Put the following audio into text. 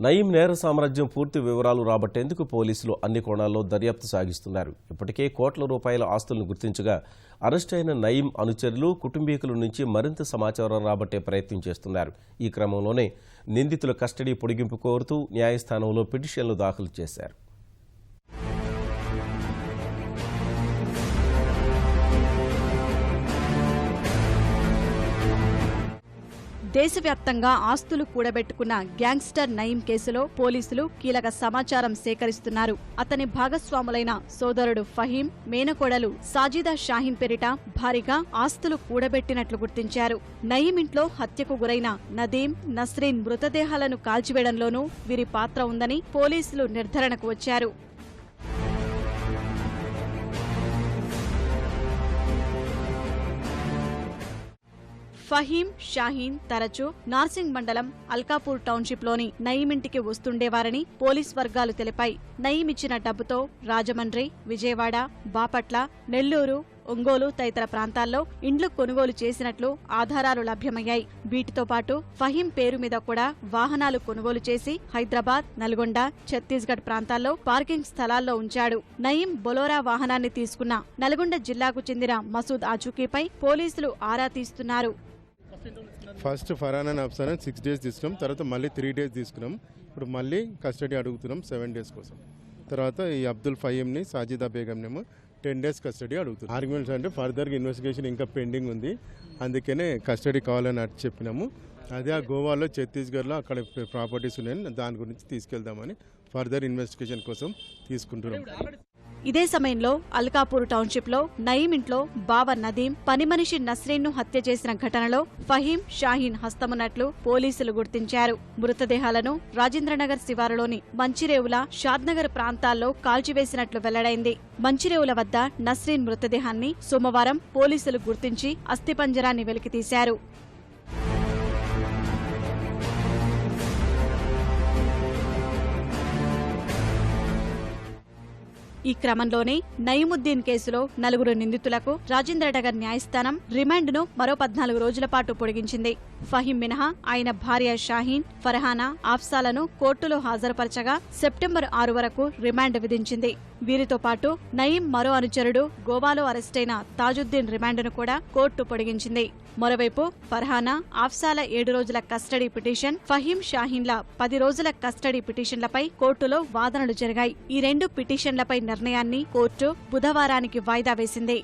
నయీం నేర సామ్రాజ్యం పూర్తి వివరాలు రాబట్టేందుకు పోలీసులు అన్ని కోణాల్లో దర్యాప్తు సాగిస్తున్నారు. ఇప్పటికే కోట్ల రూపాయల ఆస్తులను గుర్తించగా అరెస్ట్ అయిన నయీం అనుచరులు, కుటుంబీకుల నుంచి మరింత సమాచారం రాబట్టే ప్రయత్నం చేస్తున్నారు. ఈ క్రమంలోనే నిందితుల కస్టడీ పొడిగింపు కోరుతూ న్యాయస్థానంలో పిటిషన్లు దాఖలు చేశారు. దేశవ్యాప్తంగా ఆస్తులు కూడబెట్టుకున్న గ్యాంగ్స్టర్ నయీం కేసులో పోలీసులు కీలక సమాచారం సేకరిస్తున్నారు. అతని భాగస్వాములైన సోదరుడు ఫహీం, మేనకోడలు సాజిదా షాహీన్ పేరిట భారీగా ఆస్తులు కూడబెట్టినట్లు గుర్తించారు. నయీం ఇంట్లో హత్యకు గురైన నదీం, నస్రీన్ మృతదేహాలను కాల్చివేయడంలోనూ వీరి పాత్ర ఉందని పోలీసులు నిర్ధారణకు వచ్చారు. ఫహీం, షాహీన్ తరచూ నార్సింగ్ మండలం అల్కాపూర్ టౌన్షిప్లోని నయీం ఇంటికి వస్తుండేవారని పోలీస్ వర్గాలు తెలిపాయి. నయీం ఇచ్చిన డబ్బుతో రాజమండ్రి, విజయవాడ, బాపట్ల, నెల్లూరు, ఒంగోలు తదితర ప్రాంతాల్లో ఇండ్లు కొనుగోలు చేసినట్లు ఆధారాలు లభ్యమయ్యాయి. వీటితో పాటు ఫహీం పేరు మీద కూడా వాహనాలు కొనుగోలు చేసి హైదరాబాద్, నల్గొండ, ఛత్తీస్గఢ్ ప్రాంతాల్లో పార్కింగ్ స్థలాల్లో ఉంచాడు. నయీం బొలోరా వాహనాన్ని తీసుకున్న నల్గొండ జిల్లాకు చెందిన మసూద్ ఆచూకీపై పోలీసులు ఆరా తీస్తున్నారు. First Farhana and Afsana 6 days తీసుకున్నాం, తర్వాత మళ్ళీ 3 days తీసుకున్నాం. ఇప్పుడు మళ్ళీ కస్టడీ అడుగుతున్నాం 7 days కోసం. తర్వాత ఈ అబ్దుల్ ఫహీంని, సాజిదా బేగంనేమో 10 days కస్టడీ అడుగుతున్నాం. ఆర్గ్యుమెంట్స్ అంటే ఫర్దర్గా ఇన్వెస్టిగేషన్ ఇంకా పెండింగ్ ఉంది, అందుకనే కస్టడీ కావాలని చెప్పినాము. అదే ఆ గోవాలో, ఛత్తీస్గఢ్లో అక్కడ ప్రాపర్టీస్ ఉన్నాయని దాని గురించి తీసుకెళ్దామని ఫర్దర్ ఇన్వెస్టిగేషన్ కోసం తీసుకుంటున్నాం. ఇదే సమయంలో అల్కాపూర్ టౌన్షిప్ లో నయీం ఇంట్లో బావ నదీం, పనిమనిషి నస్రీన్ను హత్య చేసిన ఘటనలో ఫహీం, షాహీన్ హస్తమున్నట్లు పోలీసులు గుర్తించారు. మృతదేహాలను రాజేంద్రనగర్ శివారులోని మంచిరేవుల, షాద్నగర్ ప్రాంతాల్లో కాల్చివేసినట్లు వెల్లడైంది. మంచిరేవుల వద్ద నస్రీన్ మృతదేహాన్ని సోమవారం పోలీసులు గుర్తించి అస్థిపంజరాన్ని వెలికితీశారు. ఈ క్రమంలోనే నయీముద్దీన్ కేసులో 4 నిందితులకు రాజేంద్రనగర్ న్యాయస్థానం రిమాండ్ను మరో 14 రోజుల పాటు పొడిగించింది. ఫహీం మినహా ఆయన భార్య షాహీన్, ఫర్హానా, ఆఫ్సాలను కోర్టులో హాజరుపరచగా సెప్టెంబర్ 6 వరకు రిమాండ్ విధించింది. వీరితో పాటు నయీం మరో అనుచరుడు గోవాలో అరెస్టైన తాజుద్దీన్ రిమాండ్ను కూడా కోర్టు పొడిగించింది. మరోవైపు ఫర్హానా, ఆఫ్సాల 7 రోజుల కస్టడీ పిటిషన్, ఫహీం, షాహీన్ల 10 రోజుల కస్టడీ పిటిషన్లపై కోర్టులో వాదనలు జరిగాయి. ఈ 2 పిటిషన్లపై నిర్ణయాన్ని కోర్టు బుధవారానికి వాయిదా వేసింది.